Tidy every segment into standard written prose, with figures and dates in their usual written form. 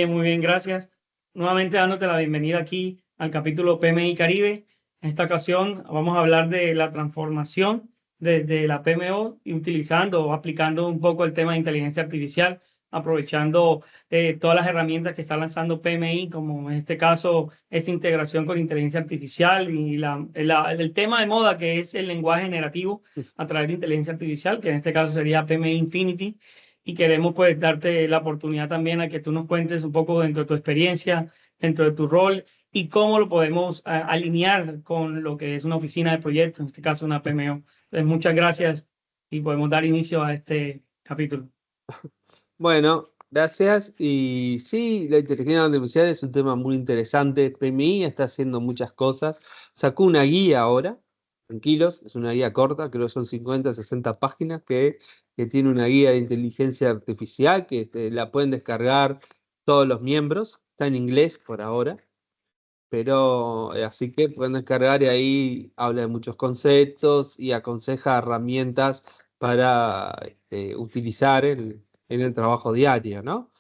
muy bien, gracias. Nuevamente dándote la bienvenida aquí al capítulo PMI Caribe. En esta ocasión vamos a hablar de la transformación desde la PMO y utilizando o aplicando un poco el tema de inteligencia artificial, aprovechando todas las herramientas que está lanzando PMI, como en este caso esa integración con inteligencia artificial y el tema de moda que es el lenguaje generativo a través de inteligencia artificial, que en este caso sería PMI Infinity. Y queremos pues darte la oportunidad también a que tú nos cuentes un poco dentro de tu experiencia, dentro de tu rol y cómo lo podemos alinear con lo que es una oficina de proyectos, en este caso una PMO. Entonces, muchas gracias y podemos dar inicio a este capítulo. Bueno, gracias. Y sí, la inteligencia artificial es un tema muy interesante. PMI está haciendo muchas cosas. Sacó una guía ahora, tranquilos, es una guía corta, creo que son 50, 60 páginas, que tiene una guía de inteligencia artificial que la pueden descargar todos los miembros. Está en inglés por ahora, pero así que pueden descargar y ahí habla de muchos conceptos y aconseja herramientas para utilizar en el trabajo diario, ¿no?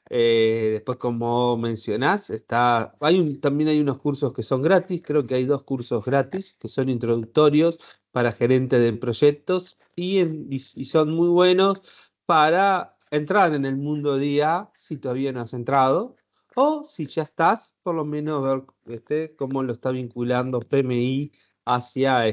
Después, como mencionás, también hay unos cursos que son gratis, creo que hay 2 cursos gratis que son introductorios para gerente de proyectos y son muy buenos para entrar en el mundo día si todavía no has entrado. O si ya estás, por lo menos ver cómo lo está vinculando PMI hacia,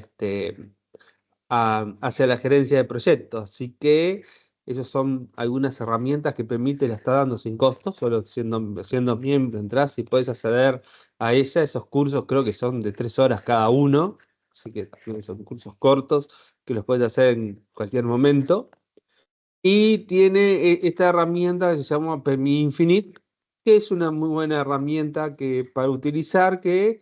hacia la gerencia de proyectos. Así que esas son algunas herramientas que PMI la está dando sin costo, solo siendo miembro, entras y puedes acceder a ella. Esos cursos creo que son de 3 horas cada uno, así que también son cursos cortos que los puedes hacer en cualquier momento. Y tiene esta herramienta que se llama PMI Infinite, que es una muy buena herramienta para utilizar, que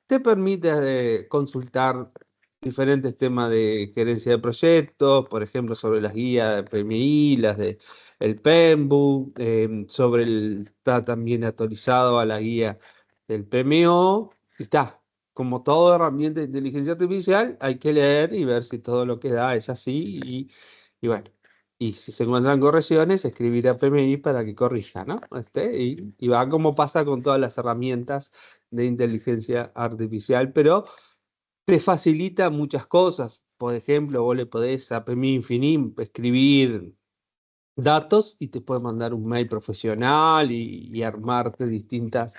te permite consultar diferentes temas de gerencia de proyectos, por ejemplo, sobre las guías de PMI, las de el PMBOK, está también actualizado a la guía del PMO. Y está, como toda herramienta de inteligencia artificial, hay que leer y ver si todo lo que da es así y bueno. Y si se encuentran correcciones, escribir a PMI para que corrija, ¿no? Y va como pasa con todas las herramientas de inteligencia artificial, pero te facilita muchas cosas. Por ejemplo, vos le podés a PMI Infinim escribir datos y te puede mandar un mail profesional y armarte distintas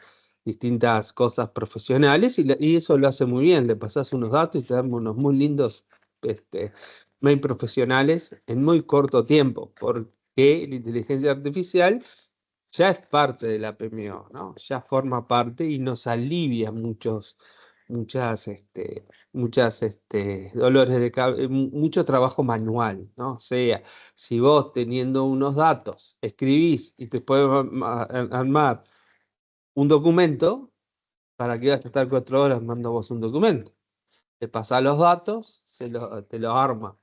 cosas profesionales y eso lo hace muy bien. Le pasás unos datos y te dan unos muy lindos mail profesionales en muy corto tiempo, porque la inteligencia artificial ya es parte de la PMO, ¿no? Ya forma parte y nos alivia muchas, dolores de cabeza, mucho trabajo manual, ¿no? O sea, si vos teniendo unos datos escribís y te puedes armar un documento, ¿para qué vas a estar 4 horas armando vos un documento? Te pasás los datos, te los arma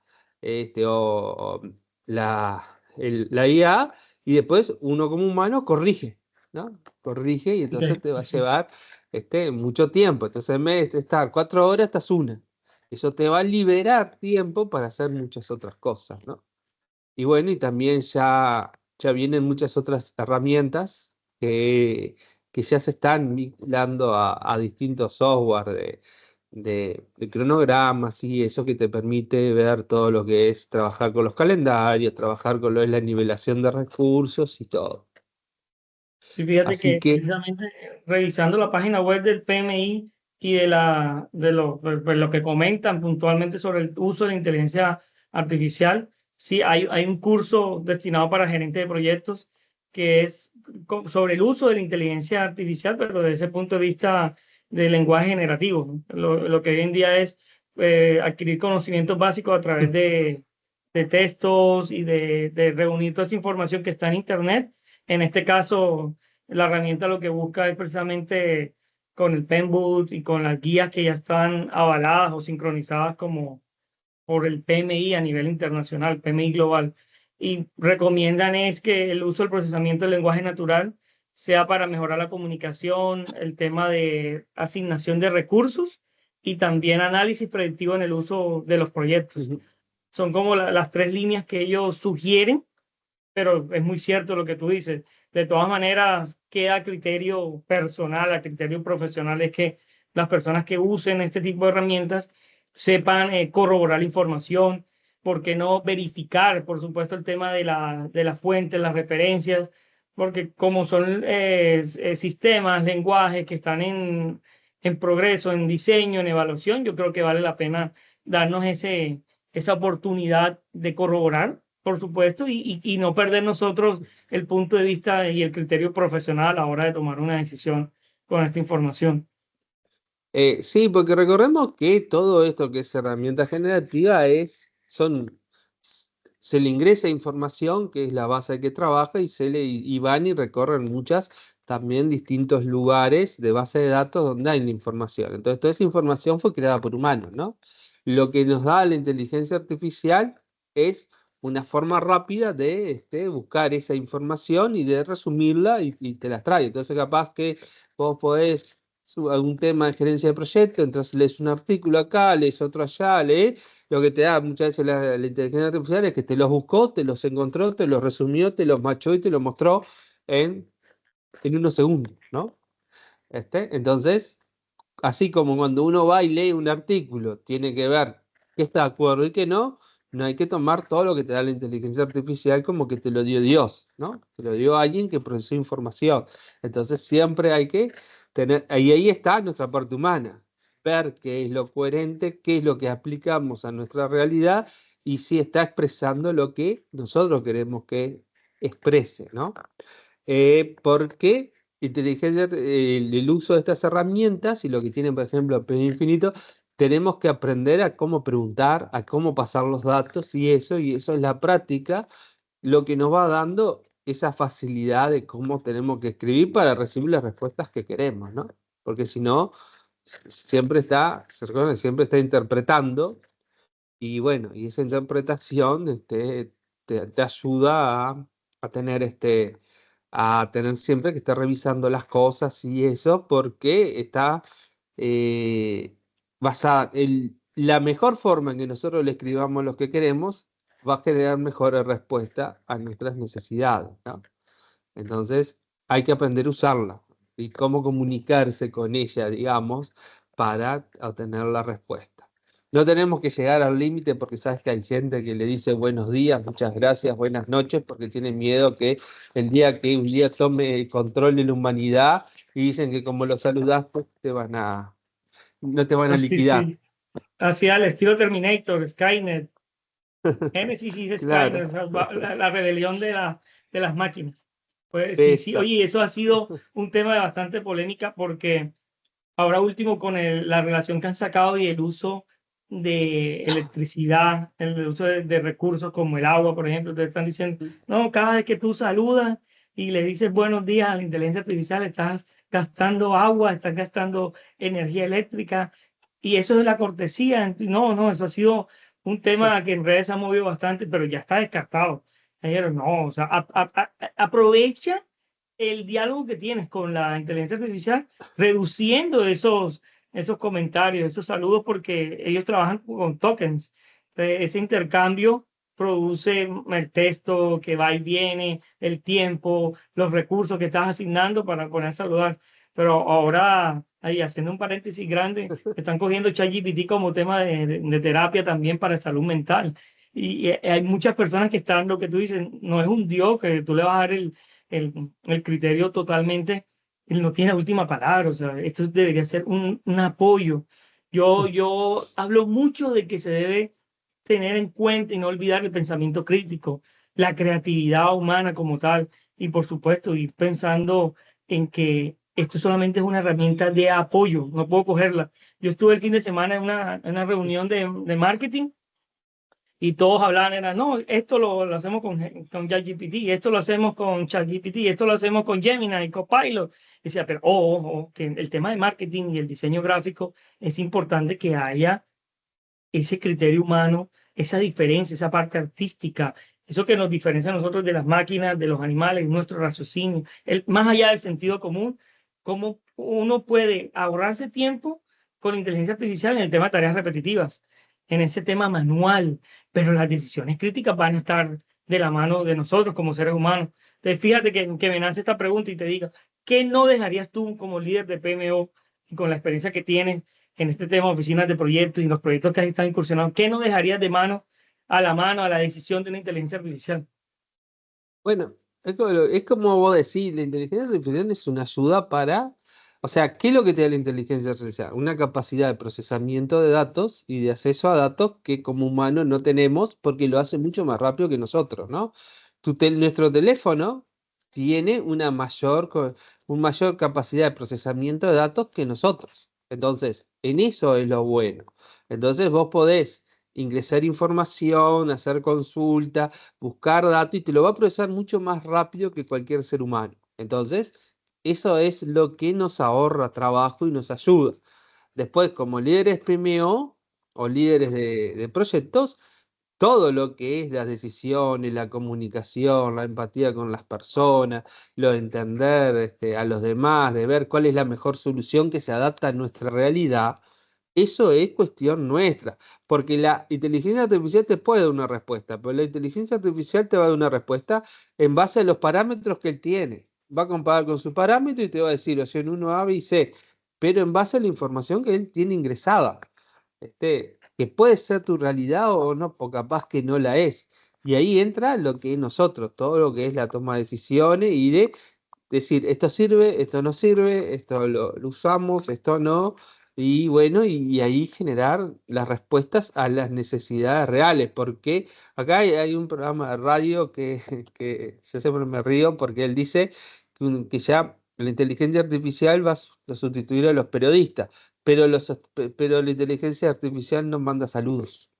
o la IA y después uno como humano corrige, ¿no? Corrige y entonces Okay, te va sí, a sí. llevar mucho tiempo. Entonces en vez de estar 4 horas, estás una. Eso te va a liberar tiempo para hacer muchas otras cosas, ¿no? Y bueno, y también ya vienen muchas otras herramientas que ya se están vinculando a distintos software de cronogramas y eso que te permite ver todo lo que es trabajar con los calendarios, trabajar con lo es la nivelación de recursos y todo. Sí, fíjate Así que que precisamente revisando la página web del PMI y de lo que comentan puntualmente sobre el uso de la inteligencia artificial, sí, hay un curso destinado para gerentes de proyectos que es sobre el uso de la inteligencia artificial, pero desde ese punto de vista del lenguaje generativo, ¿no? Lo que hoy en día es adquirir conocimientos básicos a través de textos y de reunir toda esa información que está en Internet. En este caso, la herramienta lo que busca es precisamente con el PMBOK y con las guías que ya están avaladas o sincronizadas como por el PMI a nivel internacional, PMI global. Y recomiendan es que el uso del procesamiento del lenguaje natural sea para mejorar la comunicación, el tema de asignación de recursos y también análisis predictivo en el uso de los proyectos. ujú, Son como las 3 líneas que ellos sugieren, pero es muy cierto lo que tú dices. De todas maneras, queda a criterio personal, a criterio profesional, es que las personas que usen este tipo de herramientas sepan corroborar la información, por qué no verificar, por supuesto, el tema de las fuentes, las referencias, porque como son sistemas, lenguajes que están en progreso, en diseño, en evaluación, yo creo que vale la pena darnos esa oportunidad de corroborar, por supuesto, y no perder nosotros el punto de vista y el criterio profesional a la hora de tomar una decisión con esta información. Sí, porque recordemos que todo esto que es herramienta generativa se le ingresa información que es la base que trabaja y van y recorren muchas también distintos lugares de base de datos donde hay la información. Entonces, toda esa información fue creada por humanos, ¿no? Lo que nos da la inteligencia artificial es una forma rápida de buscar esa información y de resumirla y te las trae. Entonces, capaz que vos podés algún tema de gerencia de proyecto, entonces lees un artículo acá, lees otro allá, lees. Lo que te da muchas veces la inteligencia artificial es que te los buscó, te los encontró, te los resumió, te los machó y te los mostró en, en unos segundos, ¿no? Entonces, así como cuando uno va y lee un artículo, tiene que ver qué está de acuerdo y qué no, no hay que tomar todo lo que te da la inteligencia artificial como que te lo dio Dios, ¿no? Te lo dio alguien que procesó información. Entonces siempre hay que tener, y ahí está nuestra parte humana, ver qué es lo coherente, qué es lo que aplicamos a nuestra realidad y si está expresando lo que nosotros queremos que exprese, ¿no? Porque el uso de estas herramientas y lo que tienen, por ejemplo, P Infinito, tenemos que aprender a cómo preguntar, a cómo pasar los datos y eso es la práctica, lo que nos va dando esa facilidad de cómo tenemos que escribir para recibir las respuestas que queremos, ¿no? Porque si no, se recuerda, siempre está interpretando y bueno, y esa interpretación te ayuda a tener a tener siempre que estar revisando las cosas y eso, porque está eh, basada en la mejor forma en que nosotros le escribamos lo que queremos, va a generar mejores respuestas a nuestras necesidades, ¿no? Entonces, hay que aprender a usarla y cómo comunicarse con ella, digamos, para obtener la respuesta. No tenemos que llegar al límite porque sabes que hay gente que le dice buenos días, muchas gracias, buenas noches, porque tiene miedo que el día que un día tome el control de la humanidad y dicen que como lo saludaste, no te van a Así, liquidar. sí. Así al estilo Terminator, Skynet, Genesis y Skynet, Claro, o sea, la rebelión de las máquinas. Pues sí, sí, esa. oye, eso ha sido un tema de bastante polémica porque ahora último con la relación que han sacado y el uso de electricidad, el uso de recursos como el agua, por ejemplo, te están diciendo, no, cada vez que tú saludas y le dices buenos días a la inteligencia artificial, estás gastando agua, estás gastando energía eléctrica y eso es la cortesía. No, no, eso ha sido un tema que en redes se ha movido bastante, pero ya está descartado. Dijeron, no, o sea, aprovecha el diálogo que tienes con la inteligencia artificial reduciendo esos comentarios, esos saludos, porque ellos trabajan con tokens. Ese intercambio produce el texto que va y viene, el tiempo, los recursos que estás asignando para poder saludar. Pero ahora, ahí haciendo un paréntesis grande, están cogiendo ChatGPT como tema de terapia también para salud mental. Y hay muchas personas que están, lo que tú dices, no es un Dios que tú le vas a dar el criterio totalmente, él no tiene la última palabra, o sea, esto debería ser un apoyo. Yo hablo mucho de que se debe tener en cuenta y no olvidar el pensamiento crítico, la creatividad humana como tal, y por supuesto ir pensando en que esto solamente es una herramienta de apoyo, no puedo cogerla. Yo estuve el fin de semana en una reunión de marketing y todos hablaban, era, no, esto lo hacemos con ChatGPT, esto lo hacemos con ChatGPT, esto lo hacemos con Gemini y Copilot. Decía, pero ojo, que el tema de marketing y el diseño gráfico es importante que haya ese criterio humano, esa diferencia, esa parte artística, eso que nos diferencia a nosotros de las máquinas, de los animales, nuestro raciocinio, más allá del sentido común, cómo uno puede ahorrarse tiempo con la inteligencia artificial en el tema de tareas repetitivas, en ese tema manual, pero las decisiones críticas van a estar de la mano de nosotros como seres humanos. Entonces, fíjate que me nace esta pregunta y te diga, ¿qué no dejarías tú como líder de PMO y con la experiencia que tienes en este tema, oficinas de proyectos y los proyectos que has estado incursionando? ¿Qué no dejarías de mano a la decisión de una inteligencia artificial? Bueno, es como vos decís, la inteligencia artificial es una ayuda para, o sea, ¿qué es lo que te da la inteligencia artificial? Una capacidad de procesamiento de datos y de acceso a datos que como humanos no tenemos porque lo hace mucho más rápido que nosotros, ¿no? Nuestro teléfono tiene una mayor capacidad de procesamiento de datos que nosotros. Entonces, en eso es lo bueno. Entonces, vos podés ingresar información, hacer consulta, buscar datos y te lo va a procesar mucho más rápido que cualquier ser humano. Entonces, eso es lo que nos ahorra trabajo y nos ayuda. Después, como líderes PMO o líderes de proyectos, todo lo que es las decisiones, la comunicación, la empatía con las personas, lo de entender a los demás, de ver cuál es la mejor solución que se adapta a nuestra realidad, eso es cuestión nuestra, porque la inteligencia artificial te puede dar una respuesta, pero la inteligencia artificial te va a dar una respuesta en base a los parámetros que él tiene. Va a comparar con su parámetro y te va a decir opción 1 A, B y C, pero en base a la información que él tiene ingresada, que puede ser tu realidad o no, o capaz que no la es. Y ahí entra lo que es nosotros, todo lo que es la toma de decisiones y de decir, esto sirve, esto no sirve, esto lo usamos, esto no, y bueno, y ahí generar las respuestas a las necesidades reales, porque acá hay un programa de radio que yo siempre me río porque él dice que ya la inteligencia artificial va a sustituir a los periodistas, pero la inteligencia artificial no manda saludos.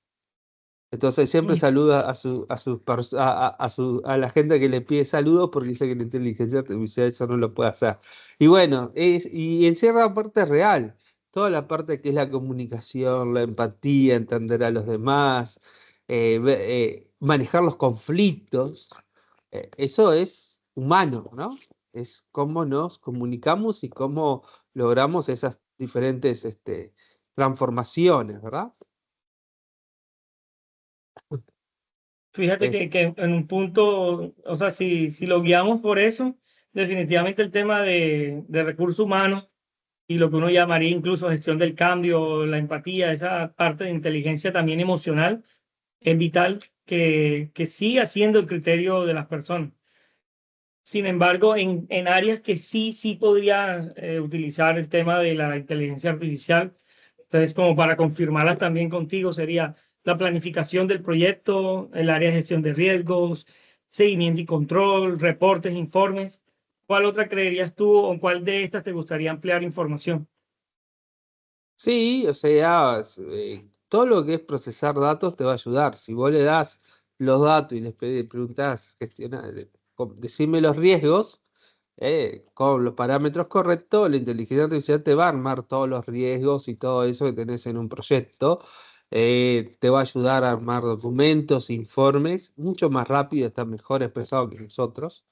Entonces siempre Mm. saluda a la gente que le pide saludos porque dice que la inteligencia artificial eso no lo puede hacer. Y bueno, y encierra la parte real, toda la parte que es la comunicación, la empatía, entender a los demás, manejar los conflictos. Eso es humano, ¿no? Es cómo nos comunicamos y cómo logramos esas diferentes transformaciones, ¿verdad? Fíjate Es- que en un punto, o sea, si lo guiamos por eso, definitivamente el tema de recursos humanos y lo que uno llamaría incluso gestión del cambio, la empatía, esa parte de inteligencia también emocional, es vital que siga siendo el criterio de las personas. Sin embargo, en áreas que sí podría utilizar el tema de la inteligencia artificial, entonces como para confirmarlas también contigo, sería la planificación del proyecto, el área de gestión de riesgos, seguimiento y control, reportes, informes. ¿Cuál otra creerías tú o cuál de estas te gustaría ampliar información? Sí, o sea, todo lo que es procesar datos te va a ayudar. Si vos le das los datos y les preguntás, decime los riesgos, con los parámetros correctos, la inteligencia artificial te va a armar todos los riesgos y todo eso que tenés en un proyecto. Te va a ayudar a armar documentos, informes, mucho más rápido, está mejor expresado que nosotros.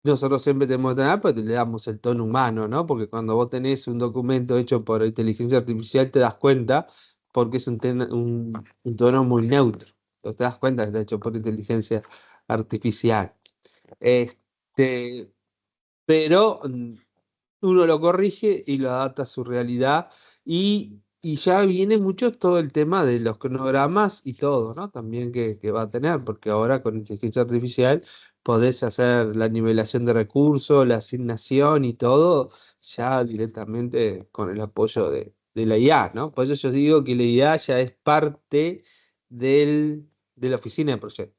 Nosotros siempre tenemos que tener, pero le damos el tono humano, ¿no? Porque cuando vos tenés un documento hecho por inteligencia artificial, te das cuenta porque es un tono muy neutro. Te das cuenta que está hecho por inteligencia artificial. Este, pero uno lo corrige y lo adapta a su realidad y ya viene mucho todo el tema de los cronogramas y todo, ¿no? También que va a tener, porque ahora con inteligencia artificial podés hacer la nivelación de recursos, la asignación y todo ya directamente con el apoyo de la IA, ¿no? Por eso yo digo que la IA ya es parte de la oficina de proyectos.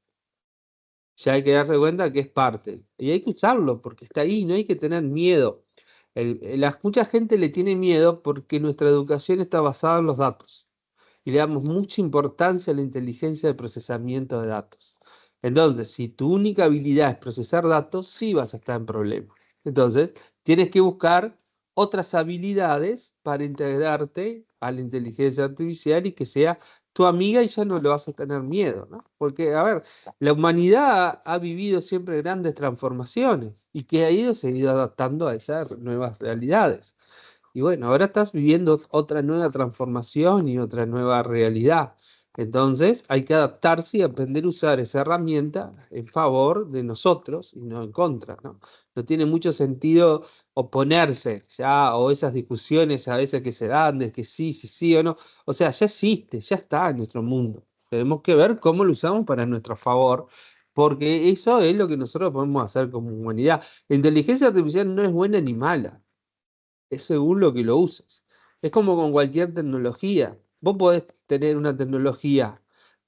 Ya hay que darse cuenta que es parte. Y hay que usarlo porque está ahí, no hay que tener miedo. Mucha gente le tiene miedo porque nuestra educación está basada en los datos y le damos mucha importancia a la inteligencia de procesamiento de datos. Entonces, si tu única habilidad es procesar datos, sí vas a estar en problemas. Entonces, tienes que buscar otras habilidades para integrarte a la inteligencia artificial y que sea tu amiga y ya no le vas a tener miedo, ¿no? Porque, a ver, la humanidad ha vivido siempre grandes transformaciones y que ha ido, se ha ido adaptando a esas nuevas realidades. Y bueno, ahora estás viviendo otra nueva transformación y otra nueva realidad. Entonces hay que adaptarse y aprender a usar esa herramienta en favor de nosotros y no en contra, ¿no? No tiene mucho sentido oponerse ya o esas discusiones a veces que se dan de que sí, sí, sí o no. O sea, ya existe, ya está en nuestro mundo. Tenemos que ver cómo lo usamos para nuestro favor, porque eso es lo que nosotros podemos hacer como humanidad. La inteligencia artificial no es buena ni mala, es según lo que lo uses. Es como con cualquier tecnología. Vos podés tener una tecnología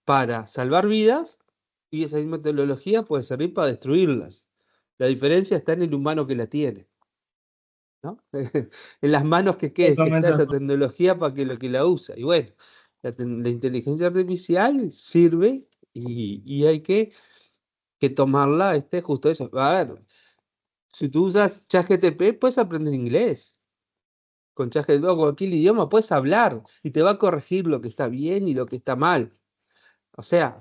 para salvar vidas y esa misma tecnología puede servir para destruirlas. La diferencia está en el humano que la tiene, ¿no? En las manos que está Totalmente de esa acuerdo. tecnología para que lo que la usa. Y bueno, la inteligencia artificial sirve y hay que tomarla, justo eso. A ver, si tú usas ChatGPT, puedes aprender inglés. Con ChatGPT o cualquier idioma puedes hablar y te va a corregir lo que está bien y lo que está mal. O sea,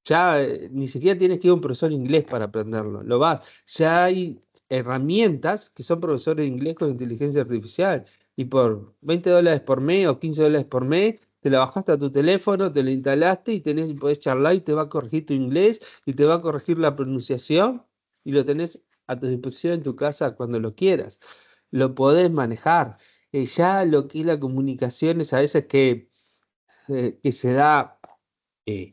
ya ni siquiera tienes que ir a un profesor de inglés para aprenderlo. Lo vas. Ya hay herramientas que son profesores de inglés con inteligencia artificial y por $20 por mes o $15 por mes te la bajaste a tu teléfono, te la instalaste y podés charlar y te va a corregir tu inglés y te va a corregir la pronunciación y lo tenés a tu disposición en tu casa cuando lo quieras. Lo podés manejar. Ya lo que es la comunicación es a veces que se da eh,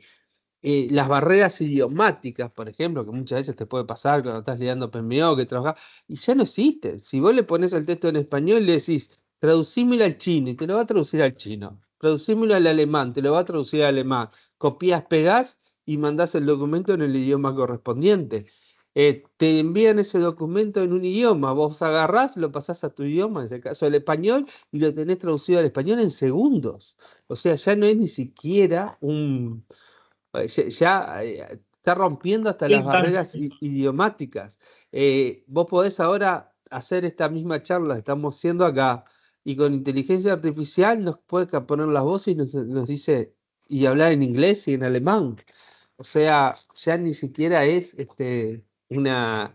las barreras idiomáticas, por ejemplo, que muchas veces te puede pasar cuando estás lidiando PMO, que trabajas, y ya no existe. Si vos le pones el texto en español y le decís, traducímelo al chino, y te lo va a traducir al chino. Traducímelo al alemán, te lo va a traducir al alemán. Copias, pegás y mandás el documento en el idioma correspondiente. Te envían ese documento en un idioma, vos agarrás, lo pasás a tu idioma, en este caso el español, y lo tenés traducido al español en segundos. O sea, ya no es ni siquiera ya está rompiendo hasta las Instant. barreras idiomáticas. Vos podés ahora hacer esta misma charla que estamos haciendo acá y con inteligencia artificial nos puede poner las voces y nos dice y hablar en inglés y en alemán. O sea, ya ni siquiera es una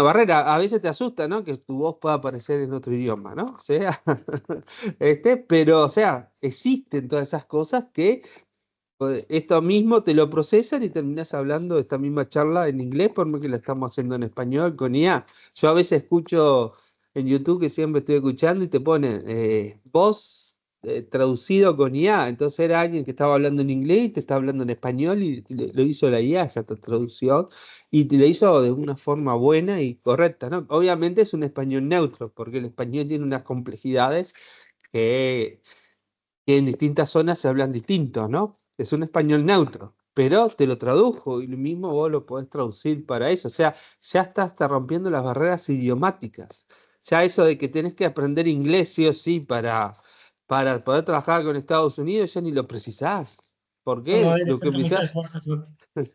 barrera. A veces te asusta, ¿no? Que tu voz pueda aparecer en otro idioma, ¿no? O sea, pero, o sea, existen todas esas cosas que esto mismo te lo procesan y terminas hablando de esta misma charla en inglés, por más que la estamos haciendo en español con IA. Yo a veces escucho en YouTube, que siempre estoy escuchando, y te ponen voz traducido con IA. Entonces era alguien que estaba hablando en inglés y te está hablando en español y lo hizo la IA, esa traducción, y te lo hizo de una forma buena y correcta, ¿no? Obviamente es un español neutro, porque el español tiene unas complejidades que en distintas zonas se hablan distintos, ¿no? Es un español neutro, pero te lo tradujo y lo mismo vos lo podés traducir para eso. O sea, ya está rompiendo las barreras idiomáticas. Ya eso de que tenés que aprender inglés sí o sí para poder trabajar con Estados Unidos, ya ni lo precisás. ¿Por No qué? debe Lo ser que de mucho precisás esfuerzo. Exacto.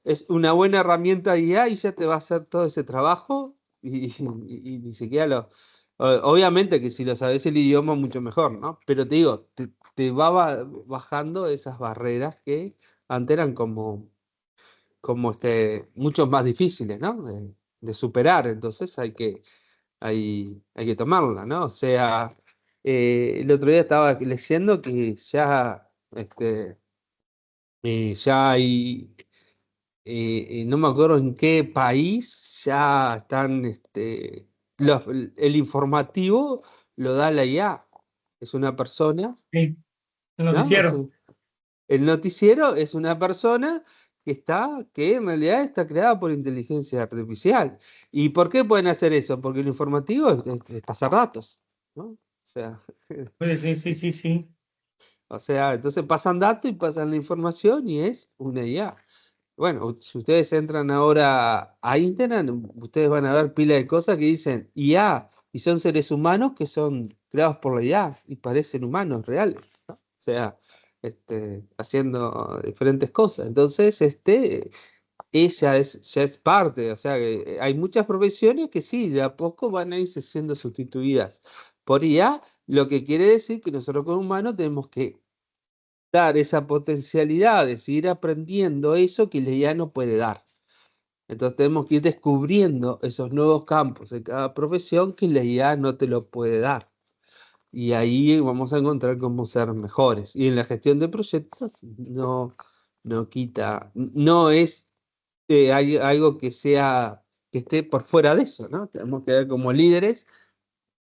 es una buena herramienta IA y ya te va a hacer todo ese trabajo y ni siquiera Obviamente que si lo sabes el idioma, mucho mejor, ¿no? Pero te digo, te va bajando esas barreras que antes eran como mucho más difíciles, ¿no? De superar, entonces hay que tomarla, ¿no? O sea, el otro día estaba leyendo que ya hay no me acuerdo en qué país ya están, el informativo lo da la IA, es una persona, Sí, el ¿no? noticiero. El noticiero es una persona que en realidad está creada por inteligencia artificial. ¿Y por qué pueden hacer eso? Porque el informativo es pasar datos, ¿no? O sea, Oye, sí, sí, sí, sí. entonces pasan datos y pasan la información y es una IA. Bueno, si ustedes entran ahora a internet, ustedes van a ver pila de cosas que dicen IA y son seres humanos que son creados por la IA y parecen humanos reales, ¿no? O sea, haciendo diferentes cosas. Entonces, ella ya es parte, o sea, que hay muchas profesiones que sí, de a poco van a irse siendo sustituidas por IA, lo que quiere decir que nosotros como humanos tenemos que dar esa potencialidad de seguir aprendiendo eso que la IA no puede dar. Entonces tenemos que ir descubriendo esos nuevos campos de cada profesión que la IA no te lo puede dar. y ahí vamos a encontrar cómo ser mejores. Y en la gestión de proyectos no quita, no es algo que esté por fuera de eso, ¿no? Tenemos que ver como líderes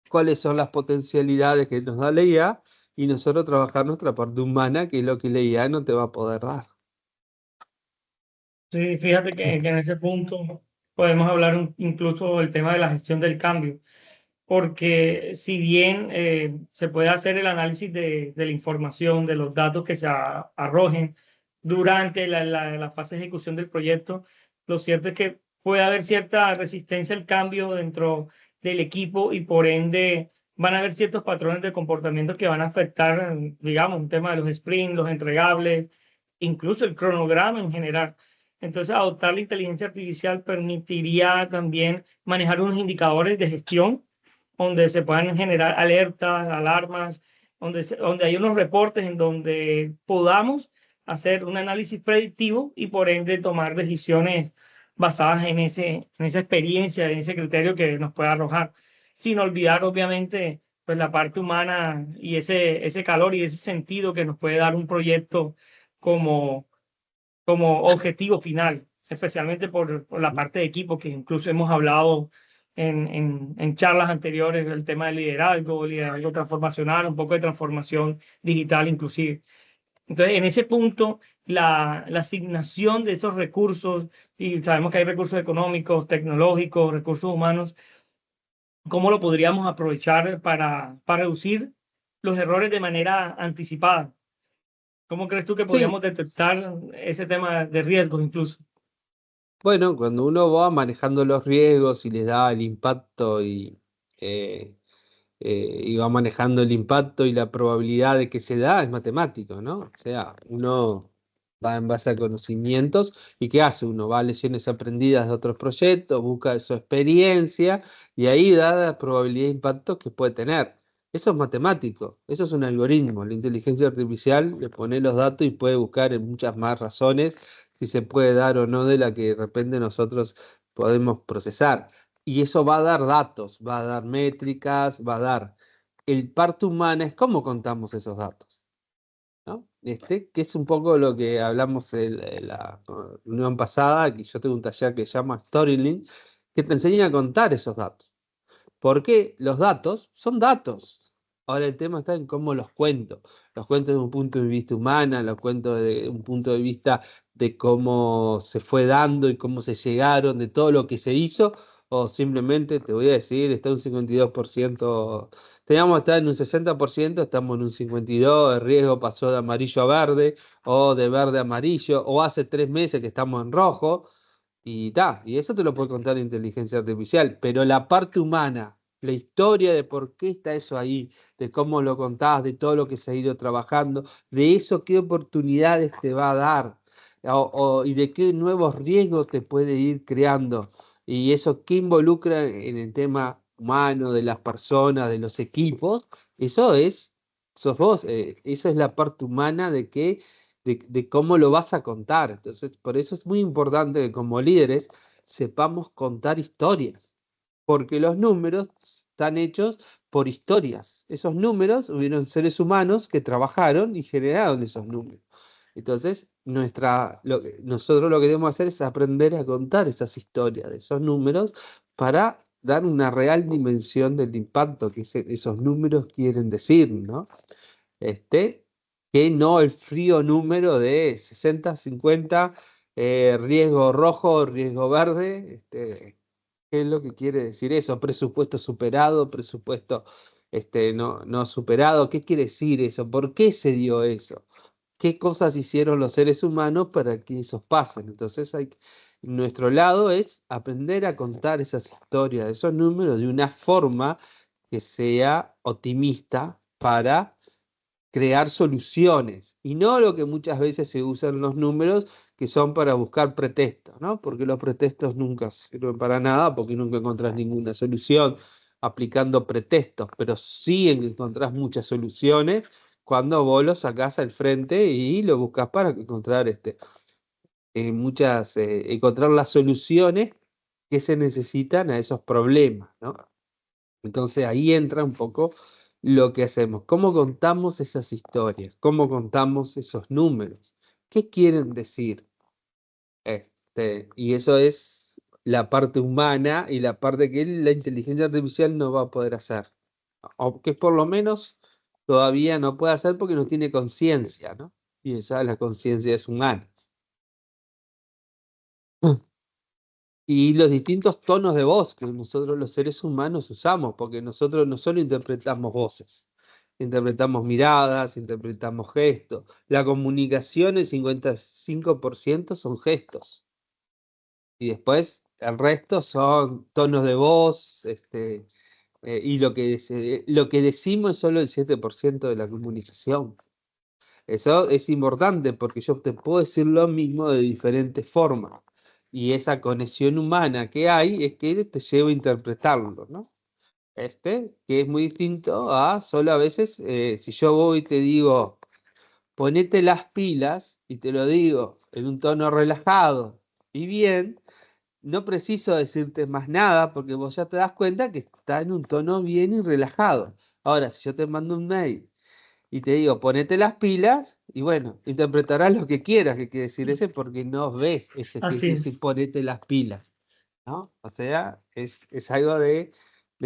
cuáles son las potencialidades que nos da la IA y nosotros trabajar nuestra parte humana, que es lo que la IA no te va a poder dar. Sí, fíjate que en ese punto podemos hablar incluso del tema de la gestión del cambio, porque si bien se puede hacer el análisis de la información, de los datos que se arrojen durante la fase de ejecución del proyecto, lo cierto es que puede haber cierta resistencia al cambio dentro del equipo y por ende van a haber ciertos patrones de comportamiento que van a afectar, digamos, un tema de los sprints, los entregables, incluso el cronograma en general. Entonces, adoptar la inteligencia artificial permitiría también manejar unos indicadores de gestión donde se puedan generar alertas, alarmas, donde hay unos reportes en donde podamos hacer un análisis predictivo y por ende tomar decisiones basadas en esa experiencia, en ese criterio que nos pueda arrojar, sin olvidar obviamente pues la parte humana y ese calor y ese sentido que nos puede dar un proyecto como, como objetivo final, especialmente por la parte de equipo que incluso hemos hablado en charlas anteriores, el tema del liderazgo, liderazgo transformacional, un poco de transformación digital inclusive. Entonces, en ese punto, la asignación de esos recursos, y sabemos que hay recursos económicos, tecnológicos, recursos humanos, ¿cómo lo podríamos aprovechar para reducir los errores de manera anticipada? ¿Cómo crees tú que podríamos Sí, detectar ese tema de riesgos incluso? bueno, cuando uno va manejando los riesgos y les da el impacto eh, y va manejando el impacto y la probabilidad de que se da, es matemático, ¿no? O sea, uno va en base a conocimientos y ¿qué hace? Uno va a lecciones aprendidas de otros proyectos, busca su experiencia y ahí da la probabilidad de impacto que puede tener. Eso es matemático, eso es un algoritmo. La inteligencia artificial le pone los datos y puede buscar en muchas más razones si se puede dar o no de la que de repente nosotros podemos procesar. Y eso va a dar datos, va a dar métricas, va a dar. El parte humana es cómo contamos esos datos, ¿no? Que es un poco lo que hablamos en la reunión pasada, que yo tengo un taller que se llama Storytelling, que te enseña a contar esos datos. Porque los datos son datos. Ahora el tema está en cómo los cuento. Los cuento desde un punto de vista humano, los cuento desde un punto de vista de cómo se fue dando y cómo se llegaron, de todo lo que se hizo, o simplemente te voy a decir, está un 52%, teníamos que estar en un 60%, estamos en un 52%, el riesgo pasó de amarillo a verde, o de verde a amarillo, o hace 3 meses que estamos en rojo. Y eso te lo puede contar la inteligencia artificial, pero la parte humana, la historia de por qué está eso ahí, de cómo lo contás, de todo lo que se ha ido trabajando, de eso qué oportunidades te va a dar, y de qué nuevos riesgos te puede ir creando, y eso qué involucra en el tema humano, de las personas, de los equipos, eso sos vos, esa es la parte humana de cómo lo vas a contar. Entonces, por eso es muy importante que como líderes sepamos contar historias, porque los números están hechos por historias. Esos números hubieron seres humanos que trabajaron y generaron esos números. Entonces, nosotros lo que debemos hacer es aprender a contar esas historias de esos números para dar una real dimensión del impacto que esos números quieren decir, ¿no? este, que no el frío número de 60, 50, riesgo rojo, riesgo verde. ¿Qué es lo que quiere decir eso? Presupuesto superado, presupuesto no superado. ¿Qué quiere decir eso? ¿Por qué se dio eso? ¿Qué cosas hicieron los seres humanos para que eso pasen? Entonces, nuestro lado es aprender a contar esas historias, esos números de una forma que sea optimista para crear soluciones y no lo que muchas veces se usan los números que son para buscar pretextos, ¿no? Porque los pretextos nunca sirven para nada porque nunca encontrás ninguna solución aplicando pretextos, pero sí encontrás muchas soluciones cuando vos lo sacás al frente y lo buscas para encontrar encontrar las soluciones que se necesitan a esos problemas, ¿no? Entonces ahí entra un poco lo que hacemos, cómo contamos esas historias, cómo contamos esos números, qué quieren decir. Y eso es la parte humana y la parte que la inteligencia artificial no va a poder hacer. Aunque por lo menos todavía no puede hacer porque no tiene conciencia, ¿no? Y esa la conciencia es humana. Y los distintos tonos de voz que nosotros los seres humanos usamos, porque nosotros no solo interpretamos voces, interpretamos miradas, interpretamos gestos. La comunicación, el 55% son gestos. Y después el resto son tonos de voz, y lo que decimos es solo el 7% de la comunicación. Eso es importante porque yo te puedo decir lo mismo de diferentes formas. Y esa conexión humana que hay es que te lleva a interpretarlo, ¿no? Que es muy distinto a solo a veces, si yo voy y te digo, ponete las pilas, y te lo digo en un tono relajado y bien, no preciso decirte más nada porque vos ya te das cuenta que está en un tono bien y relajado. Ahora, si yo te mando un mail y te digo, ponete las pilas, y bueno, interpretarás lo que quieras que quiere decir ese porque no ves ese que Así dice es. ponete las pilas, ¿no? O sea, es algo de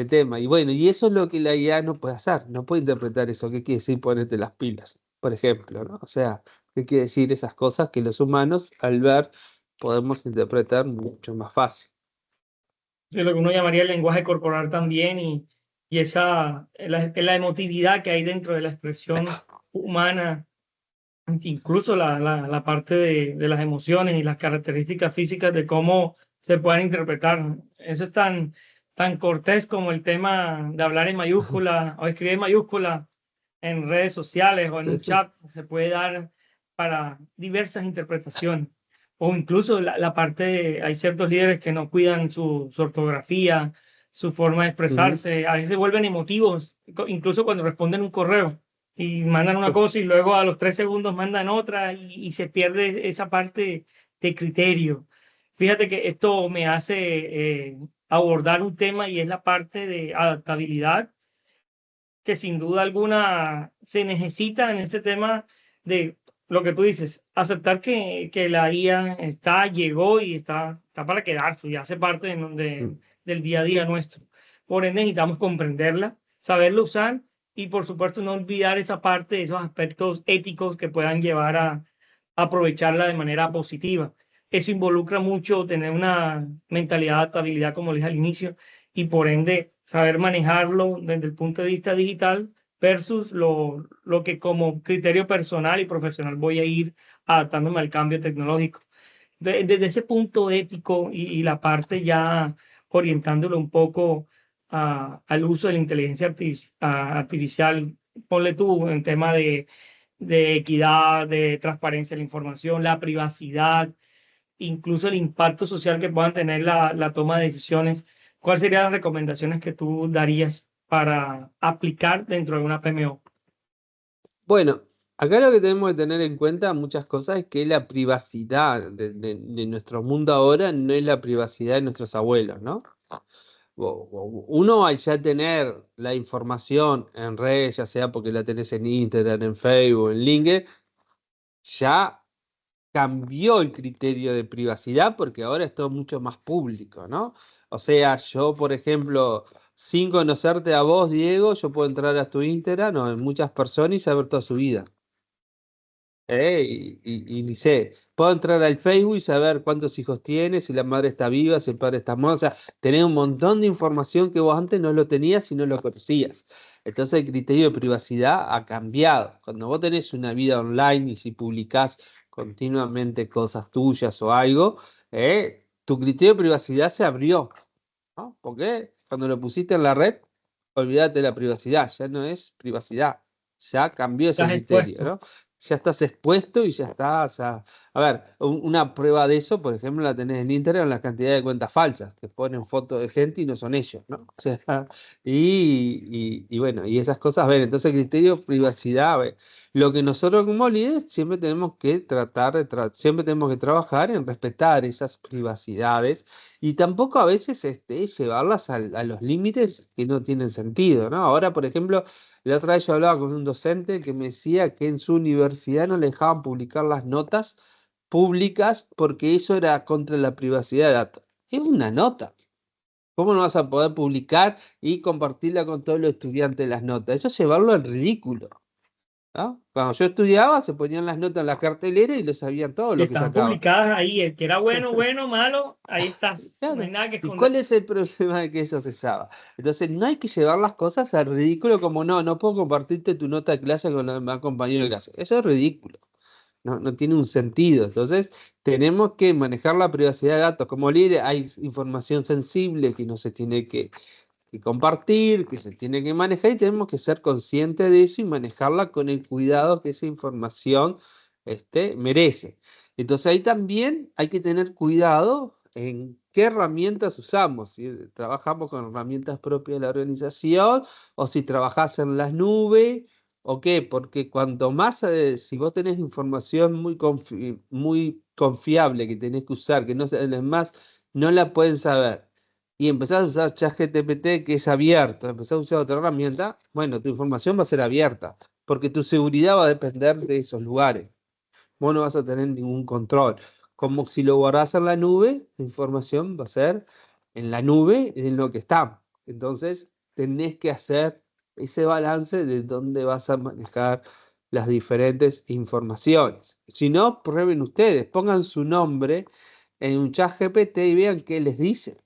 tema. Y bueno, y eso es lo que la IA no puede hacer, no puede interpretar eso, qué quiere decir ponete las pilas, por ejemplo, ¿no? O sea, qué quiere decir esas cosas que los humanos al ver podemos interpretar mucho más fácil. Sí, lo que uno llamaría el lenguaje corporal también y la emotividad que hay dentro de la expresión humana, incluso la parte de las emociones y las características físicas de cómo se puedan interpretar. Eso es tan cortés como el tema de hablar en mayúscula o escribir en mayúscula en redes sociales o en un chat. Se puede dar para diversas interpretaciones. O incluso la parte, hay ciertos líderes que no cuidan su ortografía, su forma de Ujú. expresarse, a veces se vuelven emotivos, incluso cuando responden un correo y mandan una cosa y luego a los 3 segundos mandan otra y se pierde esa parte de criterio. Fíjate que esto me hace abordar un tema y es la parte de adaptabilidad que sin duda alguna se necesita en este tema de lo que tú dices, aceptar que la IA llegó y está para quedarse y hace parte del día a día nuestro. Por ende, necesitamos comprenderla, saberla usar y, por supuesto, no olvidar esa parte, esos aspectos éticos que puedan llevar a aprovecharla de manera positiva. Eso involucra mucho tener una mentalidad de adaptabilidad, como les dije al inicio, y por ende saber manejarlo desde el punto de vista digital versus lo que como criterio personal y profesional voy a ir adaptándome al cambio tecnológico. Desde ese punto ético y la parte ya orientándolo un poco al uso de la inteligencia artificial, ponle tú en tema de equidad, de transparencia de la información, la privacidad, incluso el impacto social que puedan tener la toma de decisiones. ¿Cuáles serían las recomendaciones que tú darías para aplicar dentro de una PMO? Bueno, acá lo que tenemos que tener en cuenta muchas cosas es que la privacidad de nuestro mundo ahora no es la privacidad de nuestros abuelos, ¿no? Uno al ya tener la información en redes, ya sea porque la tenés en Instagram, en Facebook, en LinkedIn, ya cambió el criterio de privacidad porque ahora es todo mucho más público, ¿no? O sea, yo, por ejemplo, sin conocerte a vos, Diego, yo puedo entrar a tu Instagram o en muchas personas y saber toda su vida. Y ni sé, puedo entrar al Facebook y saber cuántos hijos tiene, si la madre está viva, si el padre está muerto, o sea, tener un montón de información que vos antes no lo tenías y no lo conocías. Entonces el criterio de privacidad ha cambiado. Cuando vos tenés una vida online y si publicás continuamente cosas tuyas o algo, tu criterio de privacidad se abrió, ¿no? Porque cuando lo pusiste en la red, olvídate de la privacidad, ya no es privacidad, ya cambió ese Estás criterio, expuesto. ¿no? Ya estás expuesto y ya estás. A ver, una prueba de eso, por ejemplo, la tenés en Instagram, la cantidad de cuentas falsas que ponen fotos de gente y no son ellos, ¿no? O sea, y bueno, y esas cosas, a ver, entonces el criterio de privacidad, a ver, lo que nosotros como líderes siempre tenemos que tratar siempre tenemos que trabajar en respetar esas privacidades y tampoco a veces llevarlas a los límites que no tienen sentido, ¿no? Ahora, por ejemplo, La otra vez yo hablaba con un docente que me decía que en su universidad no le dejaban publicar las notas públicas porque eso era contra la privacidad de datos. Es una nota. ¿Cómo no vas a poder publicar y compartirla con todos los estudiantes las notas? Eso es llevarlo al ridículo, ¿no? Cuando yo estudiaba, se ponían las notas en la cartelera y lo sabían todos Y los que estaban sacaban. publicadas ahí. El que era bueno, bueno, malo, ahí estás. No hay Claro. nada que ¿Y esconder. cuál es el problema de que eso se sabe? Entonces, no hay que llevar las cosas al ridículo como no puedo compartirte tu nota de clase con los demás compañeros de clase. Eso es ridículo. No tiene un sentido. Entonces, tenemos que manejar la privacidad de datos. Como líder, hay información sensible que no se tiene que compartir, que se tiene que manejar y tenemos que ser conscientes de eso y manejarla con el cuidado que esa información merece. Entonces ahí también hay que tener cuidado en qué herramientas usamos, si trabajamos con herramientas propias de la organización o si trabajás en las nubes o qué, porque cuanto más, si vos tenés información muy confiable que tenés que usar, que no los demás no la pueden saber y empezás a usar ChatGPT que es abierto, empezás a usar otra herramienta, bueno, tu información va a ser abierta, porque tu seguridad va a depender de esos lugares. Vos no vas a tener ningún control. Como si lo guardás en la nube, la información va a ser en la nube, en lo que está. Entonces, tenés que hacer ese balance de dónde vas a manejar las diferentes informaciones. Si no, prueben ustedes, pongan su nombre en un chat GPT y vean qué les dice.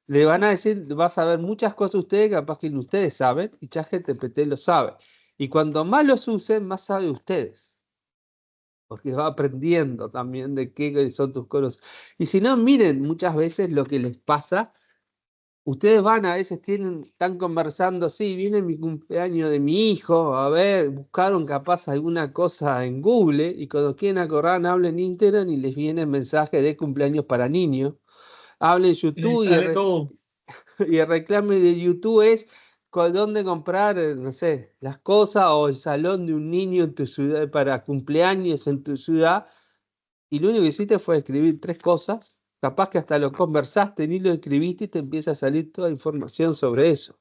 Le van a decir, vas a ver muchas cosas ustedes, capaz que ni ustedes saben, y ChatGPT lo sabe. Y cuando más los usen, más sabe ustedes. Porque va aprendiendo también de qué son tus coros. Y si no, miren muchas veces lo que les pasa. Ustedes van a veces están conversando, sí, viene mi cumpleaños de mi hijo, a ver, buscaron capaz alguna cosa en Google y cuando quieren acordar, hablen Instagram y les viene mensaje de cumpleaños para niños. Hablen Les YouTube sale todo. y el reclame de YouTube es dónde comprar, no sé, las cosas o el salón de un niño en tu ciudad para cumpleaños en tu ciudad. Y lo único que hiciste fue escribir tres cosas. Capaz que hasta lo conversaste, ni lo escribiste y te empieza a salir toda información sobre eso.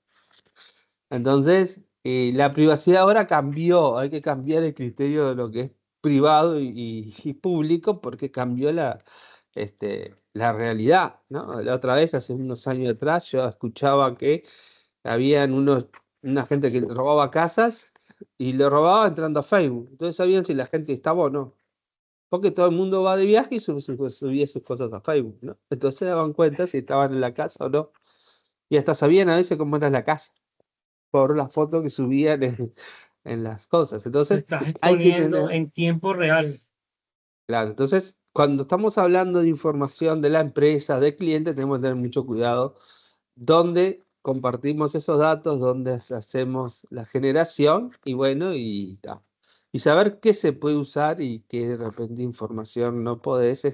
Entonces, la privacidad ahora cambió. Hay que cambiar el criterio de lo que es privado y público porque cambió la realidad, ¿no? La otra vez, hace unos años atrás, yo escuchaba que habían una gente que robaba casas y le robaba entrando a Facebook. Entonces sabían si la gente estaba o no. Porque todo el mundo va de viaje y subía sus cosas a Facebook, ¿no? Entonces se daban cuenta si estaban en la casa o no. Y hasta sabían a veces cómo era la casa, por las fotos que subían en las cosas. Lo Entonces estás hay que exponiendo tener, en tiempo real. claro, entonces cuando estamos hablando de información de la empresa, del cliente, tenemos que tener mucho cuidado dónde compartimos esos datos, dónde hacemos la generación y bueno, y ta. Y saber qué se puede usar y qué de repente información no podés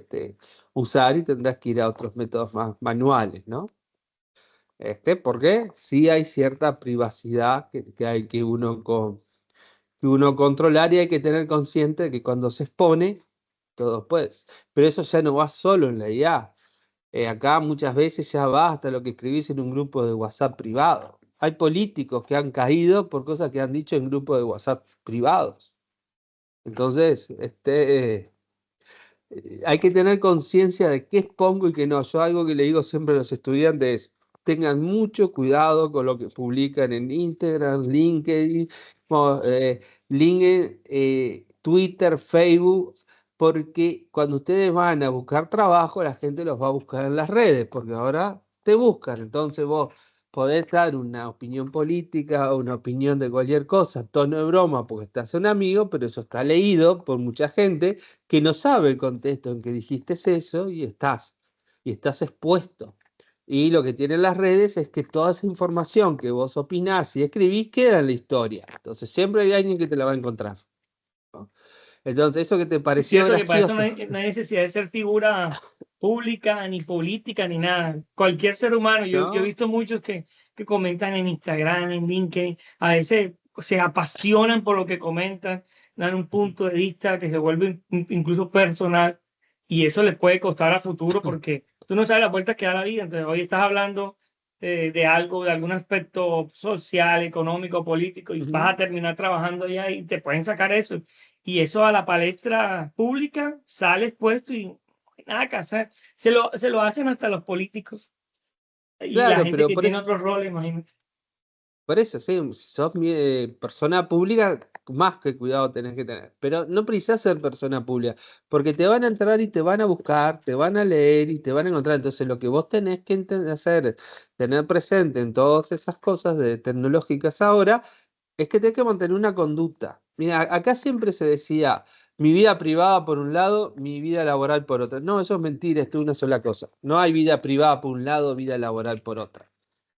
usar y tendrás que ir a otros métodos más manuales, ¿no? Porque sí hay cierta privacidad que hay que uno controlar y hay que tener consciente de que cuando se expone, todo puedes. Pero eso ya no va solo en la IA. Acá muchas veces ya va hasta lo que escribís en un grupo de WhatsApp privado. Hay políticos que han caído por cosas que han dicho en grupos de WhatsApp privados. Entonces, hay que tener conciencia de qué expongo y qué no. Yo algo que le digo siempre a los estudiantes es, tengan mucho cuidado con lo que publican en Instagram, LinkedIn, Twitter, Facebook, porque cuando ustedes van a buscar trabajo, la gente los va a buscar en las redes, porque ahora te buscan. Entonces vos podés dar una opinión política o una opinión de cualquier cosa, tono de broma, porque estás un amigo, pero eso está leído por mucha gente que no sabe el contexto en que dijiste eso y estás expuesto. Y lo que tienen las redes es que toda esa información que vos opinás y escribís queda en la historia. Entonces siempre hay alguien que te la va a encontrar, ¿no? Entonces eso que te Es pareció cierto que para eso gracioso, no hay necesidad de ser figura pública, ni política, ni nada. Cualquier ser humano, yo he ¿no? visto muchos que comentan en Instagram, en LinkedIn, a veces se apasionan por lo que comentan, dan un punto de vista que se vuelve incluso personal, y eso les puede costar a futuro porque tú no sabes las vueltas que da la vida. Entonces, hoy estás hablando de algo, de algún aspecto social, económico, político, y vas Ujú. a terminar trabajando allá y te pueden sacar eso. Y eso a la palestra pública sale expuesto y no hay nada que hacer. Se lo hacen hasta los políticos y la Claro, gente pero que tiene otros roles, imagínate. por eso, sí, si sos persona pública, más que cuidado tenés que tener. Pero no precisás ser persona pública, porque te van a entrar y te van a buscar, te van a leer y te van a encontrar. Entonces, lo que vos tenés que hacer, tener presente en todas esas cosas de tecnológicas ahora, es que tenés que mantener una conducta. Mira, acá siempre se decía, mi vida privada por un lado, mi vida laboral por otro. No, eso es mentira, esto es una sola cosa. No hay vida privada por un lado, vida laboral por otra.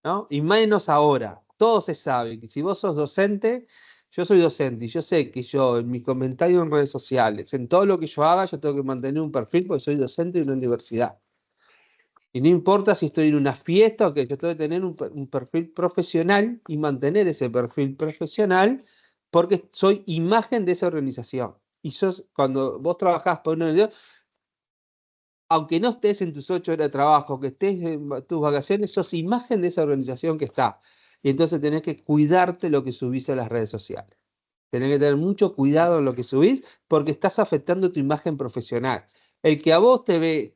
¿No? Y menos ahora. Todo se sabe. Que si vos sos docente, yo soy docente y yo sé que yo en mis comentarios en redes sociales, en todo lo que yo haga, yo tengo que mantener un perfil porque soy docente de una universidad. Y no importa si estoy en una fiesta o que yo tengo que tener un perfil profesional y mantener ese perfil profesional porque soy imagen de esa organización. Y cuando vos trabajás por una universidad, aunque no estés en tus 8 horas de trabajo, que estés en tus vacaciones, sos imagen de esa organización que está. Y entonces tenés que cuidarte lo que subís a las redes sociales. Tenés que tener mucho cuidado en lo que subís porque estás afectando tu imagen profesional. El que a vos te ve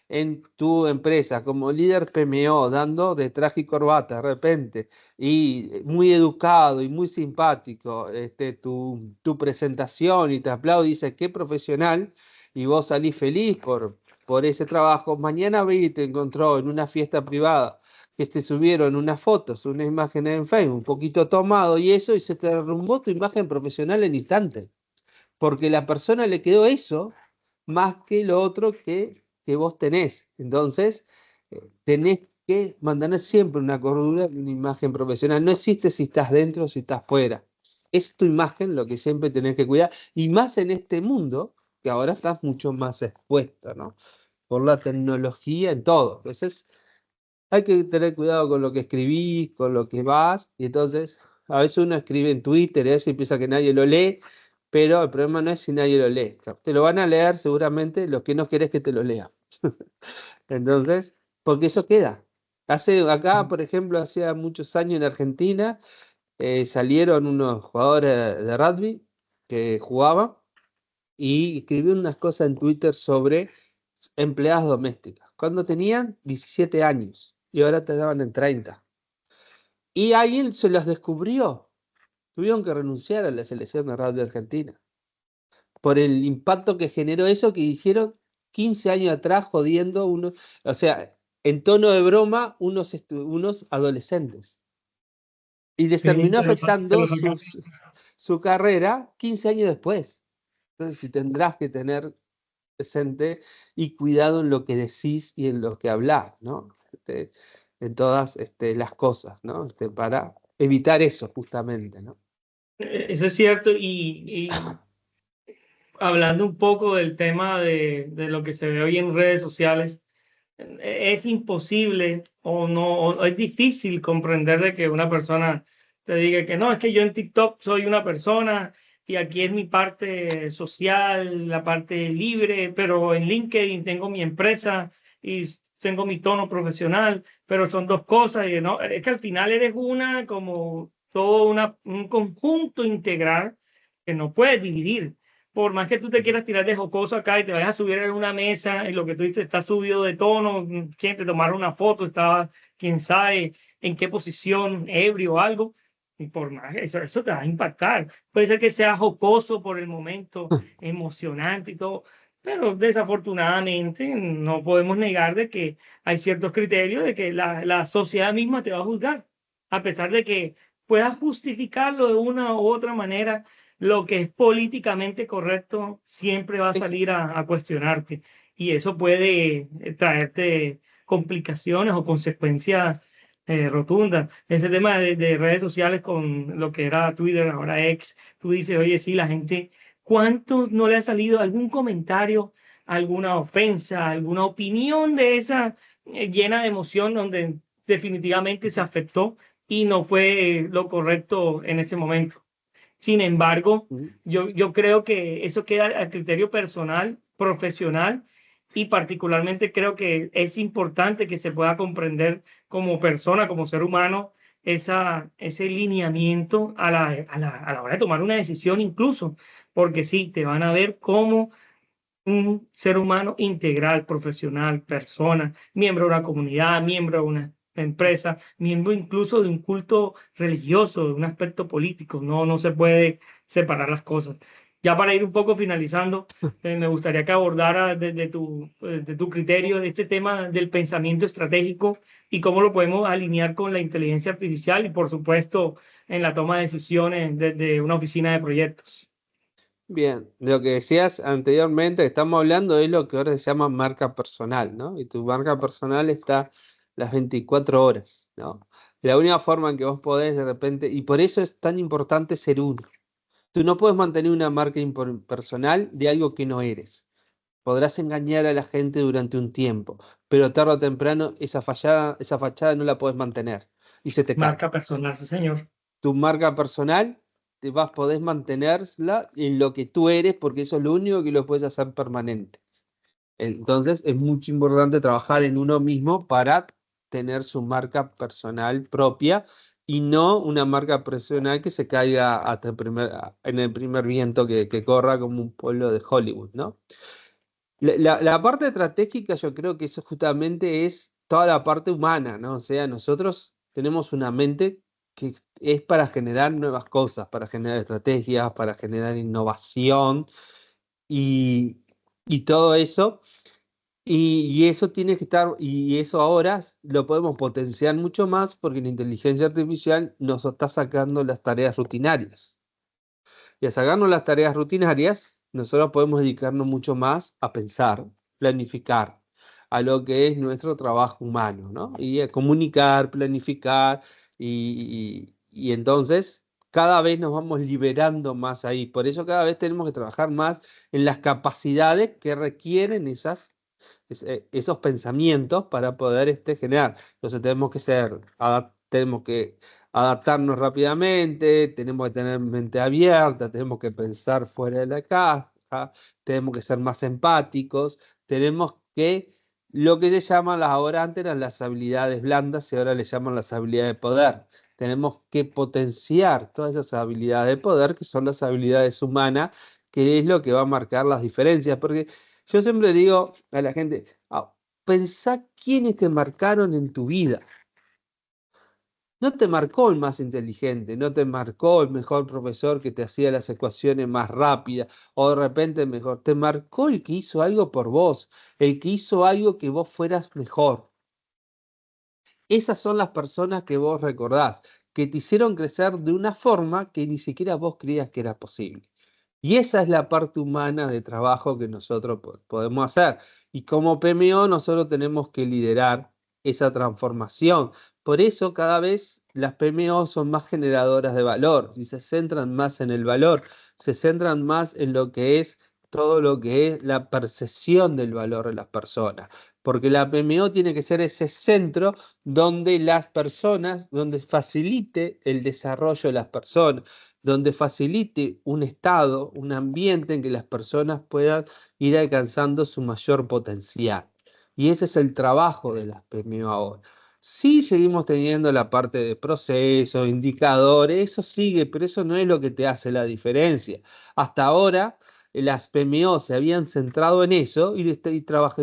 en tu empresa como líder PMO dando de traje y corbata de repente y muy educado y muy simpático tu presentación y te aplaude y dice qué profesional y vos salís feliz por ese trabajo, mañana ve y te encontró en una fiesta privada que te subieron unas fotos, unas imágenes en Facebook, un poquito tomado y eso, y se te derrumbó tu imagen profesional en instante. Porque la persona le quedó eso más que lo otro que vos tenés. Entonces, tenés que mantener siempre una cordura y una imagen profesional. No existe si estás dentro o si estás fuera. Es tu imagen lo que siempre tenés que cuidar. Y más en este mundo, que ahora estás mucho más expuesto, ¿no? Por la tecnología en todo. Entonces, hay que tener cuidado con lo que escribís, con lo que vas, y entonces a veces uno escribe en Twitter y eso y piensa que nadie lo lee, pero el problema no es si nadie lo lee. Te lo van a leer seguramente los que no querés que te lo lean. Entonces, porque eso queda. Acá, por ejemplo, hacía muchos años en Argentina, salieron unos jugadores de rugby que jugaban y escribieron unas cosas en Twitter sobre empleadas domésticas, cuando tenían 17 años y ahora te daban en 30. Y alguien se los descubrió. Tuvieron que renunciar a la selección de rugby de Argentina por el impacto que generó eso que dijeron 15 años atrás jodiendo unos, o sea, en tono de broma, unos adolescentes. Y les Sí, terminó se afectando lo sacan. su carrera 15 años después. Entonces, si tendrás que tener presente y cuidado en lo que decís y en lo que hablás, ¿no? En todas las cosas, ¿no? Para evitar eso justamente, ¿no? Eso es cierto. Y hablando un poco del tema de lo que se ve hoy en redes sociales, es imposible o no, o es difícil comprender de que una persona te diga que no, es que yo en TikTok soy una persona y aquí es mi parte social, la parte libre, pero en LinkedIn tengo mi empresa y tengo mi tono profesional, pero son dos cosas y no, es que al final eres una como todo un conjunto integral que no puedes dividir. Por más que tú te quieras tirar de jocoso acá y te vayas a subir en una mesa y lo que tú dices está subido de tono, quién te tomaron una foto, estaba quién sabe en qué posición, ebrio o algo, y por más eso te va a impactar. Puede ser que sea jocoso por el momento, emocionante y todo, pero desafortunadamente no podemos negar de que hay ciertos criterios de que la sociedad misma te va a juzgar, a pesar de que puedas justificarlo de una u otra manera. Lo que es políticamente correcto siempre va a salir Es, a cuestionarte y eso puede traerte complicaciones o consecuencias rotundas. Ese tema de redes sociales con lo que era Twitter, ahora X, tú dices, oye, sí, la gente, ¿cuántos no le ha salido algún comentario, alguna ofensa, alguna opinión de esa llena de emoción donde definitivamente se afectó y no fue lo correcto en ese momento? Sin embargo, mm, yo creo que eso queda a criterio personal, profesional, y particularmente creo que es importante que se pueda comprender como persona, como ser humano, ese lineamiento a la hora de tomar una decisión incluso, porque sí, te van a ver como un ser humano integral, profesional, persona, miembro de una comunidad, miembro de una empresa, miembro incluso de un culto religioso, de un aspecto político. No, no se puede separar las cosas. Ya para ir un poco finalizando, me gustaría que abordara de tu criterio este tema del pensamiento estratégico y cómo lo podemos alinear con la inteligencia artificial y, por supuesto, en la toma de decisiones desde una oficina de proyectos. Bien, de lo que decías anteriormente, estamos hablando de lo que ahora se llama marca personal, ¿no? Y tu marca personal está las 24 horas, ¿no? La única forma en que vos podés de repente, y por eso es tan importante ser uno. Tú no puedes mantener una marca personal de algo que no eres. Podrás engañar a la gente durante un tiempo, pero tarde o temprano esa fachada no la puedes mantener y se te cae. Marca personal, sí, señor. Tu marca personal podés mantenerla en lo que tú eres porque eso es lo único que lo puedes hacer permanente. Entonces es mucho importante trabajar en uno mismo para tener su marca personal propia y no una marca personal que se caiga hasta en el primer viento que corra como un pueblo de Hollywood, ¿no? La parte estratégica yo creo que eso justamente es toda la parte humana, ¿no? O sea, nosotros tenemos una mente que es para generar nuevas cosas, para generar estrategias, para generar innovación y, y todo eso. Y eso tiene que estar, y eso ahora lo podemos potenciar mucho más porque la inteligencia artificial nos está sacando las tareas rutinarias. Y al sacarnos las tareas rutinarias, nosotros podemos dedicarnos mucho más a pensar, planificar, a lo que es nuestro trabajo humano, ¿no? Y a comunicar, planificar, y entonces cada vez nos vamos liberando más ahí. Por eso cada vez tenemos que trabajar más en las capacidades que requieren esos pensamientos para poder generar. Entonces tenemos que adaptarnos rápidamente, tenemos que tener mente abierta, tenemos que pensar fuera de la caja, tenemos que ser más empáticos, tenemos que, lo que se llaman ahora antes eran las habilidades blandas y ahora le llaman las habilidades de poder. Tenemos que potenciar todas esas habilidades de poder que son las habilidades humanas, que es lo que va a marcar las diferencias, porque yo siempre digo a la gente, pensá quiénes te marcaron en tu vida. No te marcó el más inteligente, no te marcó el mejor profesor que te hacía las ecuaciones más rápidas o de repente mejor. Te marcó el que hizo algo por vos, el que hizo algo que vos fueras mejor. Esas son las personas que vos recordás, que te hicieron crecer de una forma que ni siquiera vos creías que era posible. Y esa es la parte humana de trabajo que nosotros podemos hacer. Y como PMO nosotros tenemos que liderar esa transformación. Por eso cada vez las PMO son más generadoras de valor y se centran más en el valor, se centran más en lo que es todo lo que es la percepción del valor de las personas. Porque la PMO tiene que ser ese centro donde las personas, donde facilite el desarrollo de las personas, donde facilite un estado, un ambiente en que las personas puedan ir alcanzando su mayor potencial. Y ese es el trabajo de las PMO ahora. Sí seguimos teniendo la parte de procesos, indicadores, eso sigue, pero eso no es lo que te hace la diferencia. Hasta ahora las PMO se habían centrado en eso y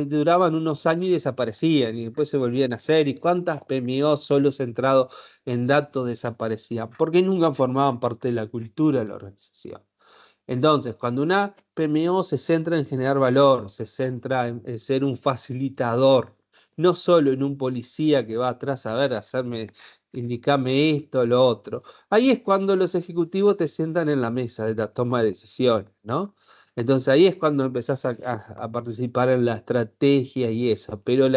duraban unos años y desaparecían y después se volvían a hacer. ¿Y cuántas PMO solo centrado en datos desaparecían? Porque nunca formaban parte de la cultura de la organización. Entonces, cuando una PMO se centra en generar valor, se centra en ser un facilitador, no solo en un policía que va atrás a ver, indicame esto, lo otro. Ahí es cuando los ejecutivos te sientan en la mesa de la toma de decisiones, ¿no? Entonces ahí es cuando empezás a participar en la estrategia y eso, pero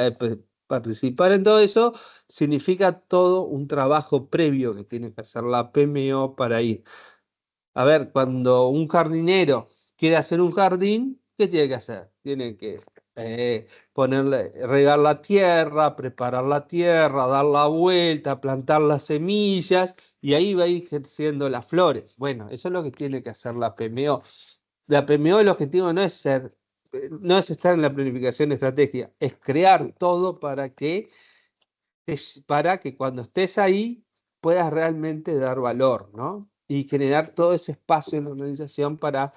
participar en todo eso significa todo un trabajo previo que tiene que hacer la PMO para ir. A ver, cuando un jardinero quiere hacer un jardín, ¿qué tiene que hacer? Tiene que regar la tierra, preparar la tierra, dar la vuelta, plantar las semillas y ahí va a ir creciendo las flores. Bueno, eso es lo que tiene que hacer la PMO. La PMO, el objetivo no es ser no es estar en la planificación de estrategia, es crear todo para que cuando estés ahí puedas realmente dar valor, ¿no? Y generar todo ese espacio en la organización para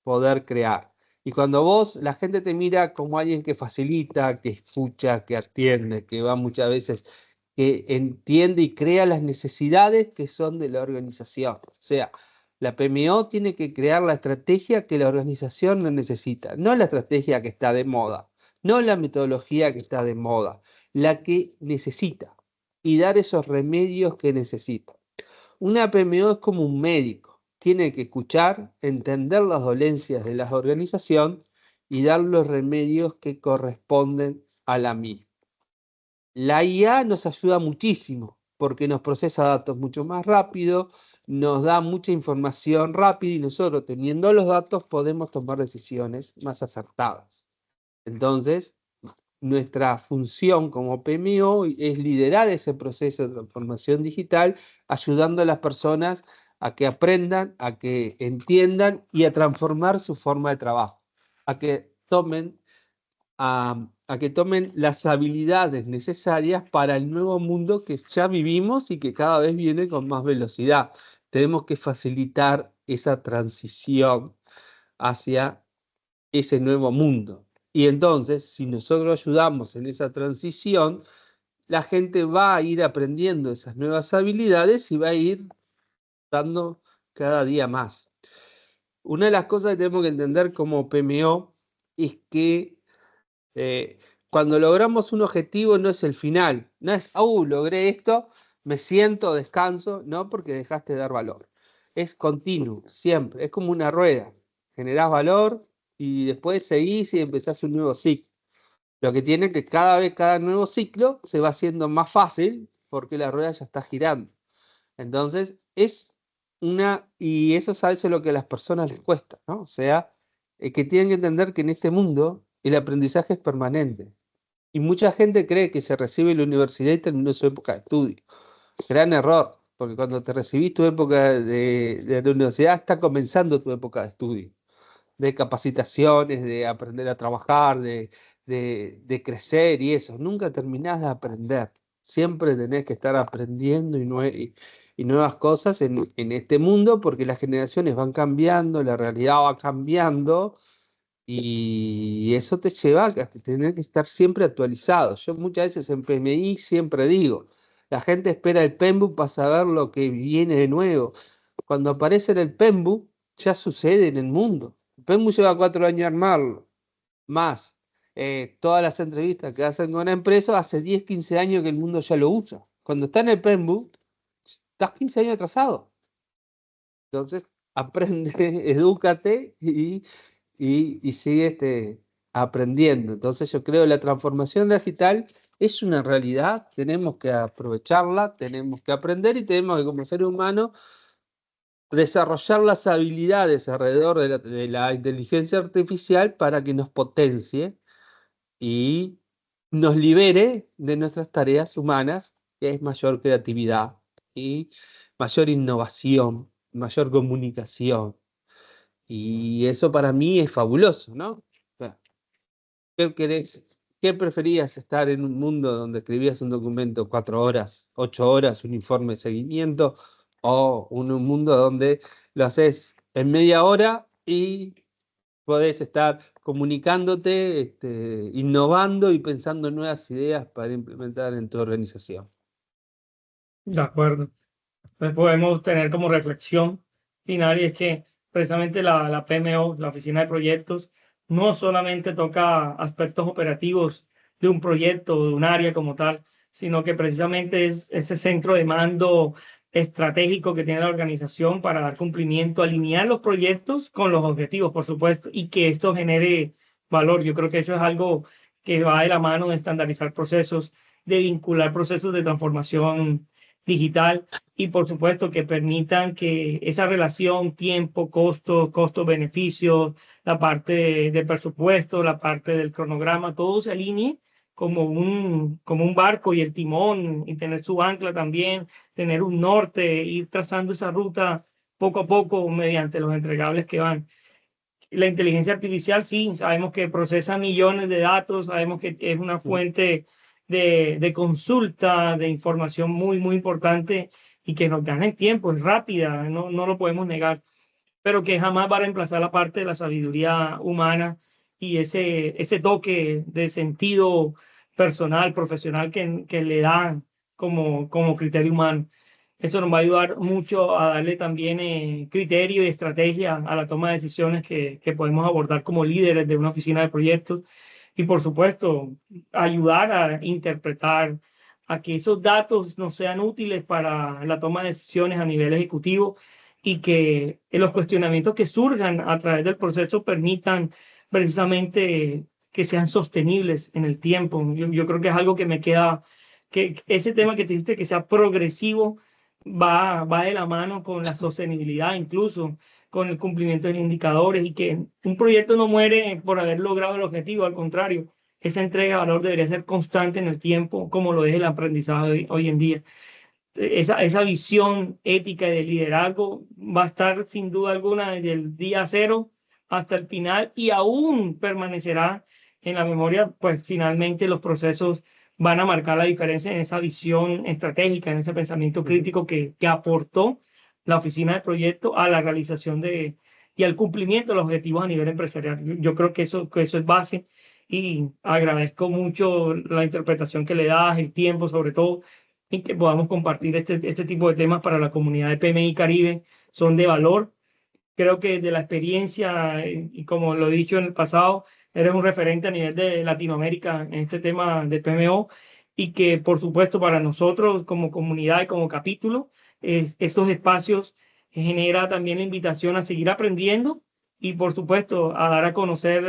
poder crear. Y cuando la gente te mira como alguien que facilita, que escucha, que atiende, que va muchas veces, que entiende y crea las necesidades que son de la organización. O sea, la PMO tiene que crear la estrategia que la organización necesita, no la estrategia que está de moda, no la metodología que está de moda, la que necesita y dar esos remedios que necesita. Una PMO es como un médico, tiene que escuchar, entender las dolencias de la organización y dar los remedios que corresponden a la misma. La IA nos ayuda muchísimo porque nos procesa datos mucho más rápido, nos da mucha información rápida y nosotros teniendo los datos podemos tomar decisiones más acertadas. Entonces, nuestra función como PMO es liderar ese proceso de transformación digital, ayudando a las personas a que aprendan, a que entiendan y a transformar su forma de trabajo, a que tomen, a que tomen las habilidades necesarias para el nuevo mundo que ya vivimos y que cada vez viene con más velocidad. Tenemos que facilitar esa transición hacia ese nuevo mundo. Y entonces, si nosotros ayudamos en esa transición, la gente va a ir aprendiendo esas nuevas habilidades y va a ir dando cada día más. Una de las cosas que tenemos que entender como PMO es que cuando logramos un objetivo no es el final, no es, logré esto, me siento, descanso, no, porque dejaste de dar valor. Es continuo, siempre, es como una rueda. Generás valor y después seguís y empezás un nuevo ciclo. Lo que tiene que cada vez, cada nuevo ciclo se va haciendo más fácil porque la rueda ya está girando. Entonces, y eso es a veces lo que a las personas les cuesta, ¿no? O sea, que tienen que entender que en este mundo el aprendizaje es permanente. Y mucha gente cree que se recibe en la universidad y terminó su época de estudio. Gran error, porque cuando te recibís tu época de la universidad está comenzando tu época de estudio, de capacitaciones, de aprender a trabajar, de crecer y eso. Nunca terminás de aprender. Siempre tenés que estar aprendiendo y nuevas cosas en este mundo porque las generaciones van cambiando, la realidad va cambiando y eso te lleva a tener que estar siempre actualizado. Yo muchas veces en PMI siempre digo, la gente espera el PMBOK para saber lo que viene de nuevo. Cuando aparece en el PMBOK, ya sucede en el mundo. El PMBOK lleva 4 años armarlo, más todas las entrevistas que hacen con la empresa, hace 10, 15 años que el mundo ya lo usa. Cuando está en el PMBOK, estás 15 años atrasado. Entonces, aprende, edúcate y sigue aprendiendo. Entonces yo creo que la transformación digital es una realidad, tenemos que aprovecharla, tenemos que aprender y tenemos que como ser humano desarrollar las habilidades alrededor de la inteligencia artificial para que nos potencie y nos libere de nuestras tareas humanas, que es mayor creatividad y mayor innovación, mayor comunicación. Y eso para mí es fabuloso, ¿no? O sea, ¿qué preferías estar en un mundo donde escribías un documento 4 horas, 8 horas, un informe de seguimiento, o un mundo donde lo haces en media hora y podés estar comunicándote, innovando y pensando en nuevas ideas para implementar en tu organización? De acuerdo. Entonces podemos tener como reflexión final y es que precisamente la PMO, la oficina de proyectos, no solamente toca aspectos operativos de un proyecto o de un área como tal, sino que precisamente es ese centro de mando estratégico que tiene la organización para dar cumplimiento, alinear los proyectos con los objetivos, por supuesto, y que esto genere valor. Yo creo que eso es algo que va de la mano de estandarizar procesos, de vincular procesos de transformación digital y por supuesto que permitan que esa relación tiempo, costo, costo-beneficio, la parte de presupuesto, la parte del cronograma, todo se alinee como un barco y el timón y tener su ancla también, tener un norte, ir trazando esa ruta poco a poco mediante los entregables que van. la inteligencia artificial, sí, sabemos que procesa millones de datos, sabemos que es una fuente de consulta, de información muy, muy importante y que nos gana el tiempo, es rápida, no lo podemos negar, pero que jamás va a reemplazar la parte de la sabiduría humana y ese toque de sentido personal, profesional que le da como criterio humano. Eso nos va a ayudar mucho a darle también criterio y estrategia a la toma de decisiones que podemos abordar como líderes de una oficina de proyectos. Y por supuesto, ayudar a interpretar, a que esos datos nos sean útiles para la toma de decisiones a nivel ejecutivo y que los cuestionamientos que surjan a través del proceso permitan precisamente que sean sostenibles en el tiempo. Yo creo que es algo que me queda, que ese tema que te dijiste, que sea progresivo, va de la mano con la sostenibilidad, incluso con el cumplimiento de indicadores, y que un proyecto no muere por haber logrado el objetivo, al contrario, esa entrega de valor debería ser constante en el tiempo, como lo es el aprendizaje hoy en día. Esa visión ética y de liderazgo va a estar sin duda alguna desde el día cero hasta el final y aún permanecerá en la memoria, pues finalmente los procesos van a marcar la diferencia en esa visión estratégica, en ese pensamiento crítico que aportó la oficina de proyecto a la realización y al cumplimiento de los objetivos a nivel empresarial. Yo creo que eso es base y agradezco mucho la interpretación que le das, el tiempo sobre todo, y que podamos compartir este tipo de temas para la comunidad de PMI Caribe. Son de valor. Creo que de la experiencia, y como lo he dicho en el pasado, eres un referente a nivel de Latinoamérica en este tema de PMO, y que por supuesto para nosotros como comunidad y como capítulo, estos espacios genera también la invitación a seguir aprendiendo y por supuesto a dar a conocer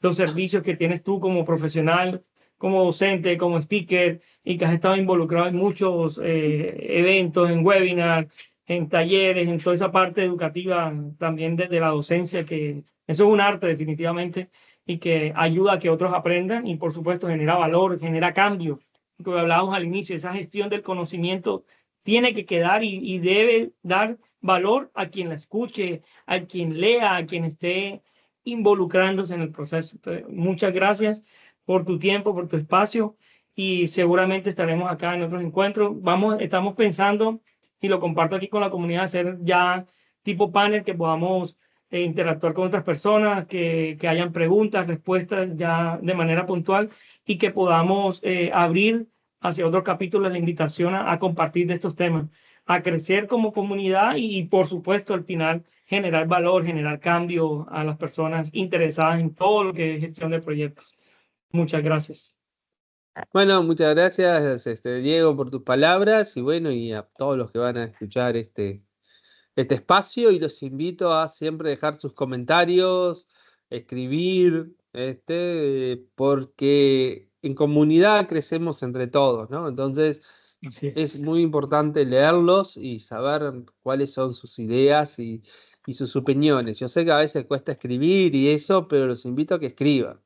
los servicios que tienes tú como profesional, como docente, como speaker, y que has estado involucrado en muchos eventos, en webinars, en talleres, en toda esa parte educativa, también desde la docencia, que eso es un arte definitivamente y que ayuda a que otros aprendan y por supuesto genera valor, genera cambio. Como hablábamos al inicio, esa gestión del conocimiento tiene que quedar y debe dar valor a quien la escuche, a quien lea, a quien esté involucrándose en el proceso. Entonces, muchas gracias por tu tiempo, por tu espacio, y seguramente estaremos acá en otros encuentros. Estamos pensando, y lo comparto aquí con la comunidad, hacer ya tipo panel que podamos interactuar con otras personas, que hayan preguntas, respuestas ya de manera puntual y que podamos abrir hacia otros capítulos la invitación a compartir de estos temas, a crecer como comunidad y por supuesto al final generar valor, generar cambio a las personas interesadas en todo lo que es gestión de proyectos. Muchas gracias. Bueno, muchas gracias, Diego, por tus palabras y bueno, y a todos los que van a escuchar este espacio y los invito a siempre dejar sus comentarios, escribir, porque en comunidad crecemos entre todos, ¿no? Entonces Así es es. muy importante leerlos y saber cuáles son sus ideas y sus opiniones. Yo sé que a veces cuesta escribir y eso, pero los invito a que escriban,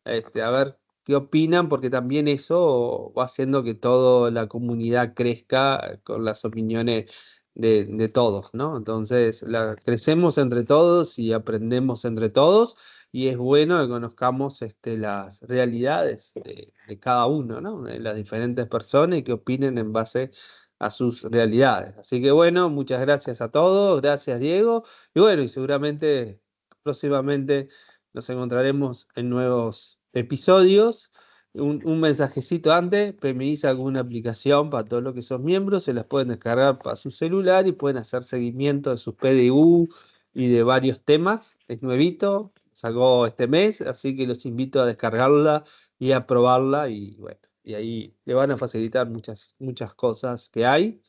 a ver qué opinan, porque también eso va haciendo que toda la comunidad crezca con las opiniones de todos, ¿no? Entonces, crecemos entre todos y aprendemos entre todos, y es bueno que conozcamos las realidades de cada uno, ¿no? De las diferentes personas y que opinen en base a sus realidades. Así que bueno, muchas gracias a todos, gracias Diego, y bueno, y seguramente próximamente nos encontraremos en nuevos episodios. Un mensajecito antes, PMI sacó una aplicación para todos los que son miembros, se las pueden descargar para su celular y pueden hacer seguimiento de sus PDU y de varios temas. Es nuevito, sacó este mes, así que los invito a descargarla y a probarla y bueno, y ahí le van a facilitar muchas cosas que hay.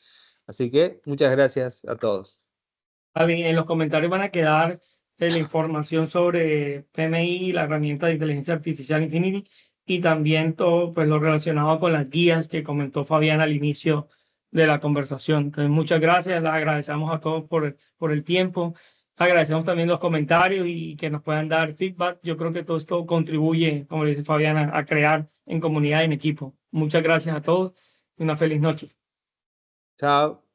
Así que muchas gracias a todos. Vale, en los comentarios van a quedar la información sobre PMI, la herramienta de inteligencia artificial Infinity, y también todo pues, lo relacionado con las guías que comentó Fabián al inicio de la conversación. Entonces, muchas gracias, les agradecemos a todos por el tiempo, agradecemos también los comentarios y que nos puedan dar feedback. Yo creo que todo esto contribuye, como dice Fabián, a crear en comunidad y en equipo. Muchas gracias a todos y una feliz noche. Chao.